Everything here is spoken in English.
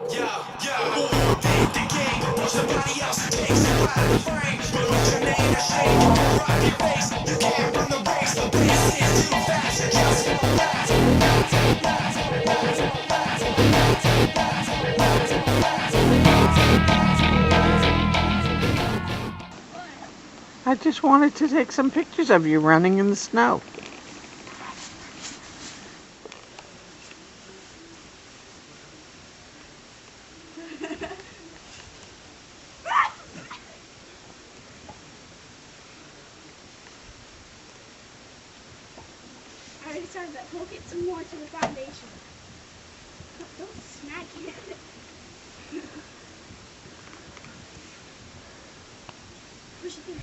Yeah, yeah. Or the game, or somebody else takes you out of the frame. But with your name to shame, you can rock your face. You can't run the race, the pace is too fast. You just won't last. I just wanted to take some pictures of you running in the snow. I already started that. We'll get some more to the foundation. Don't smack it. Push it through.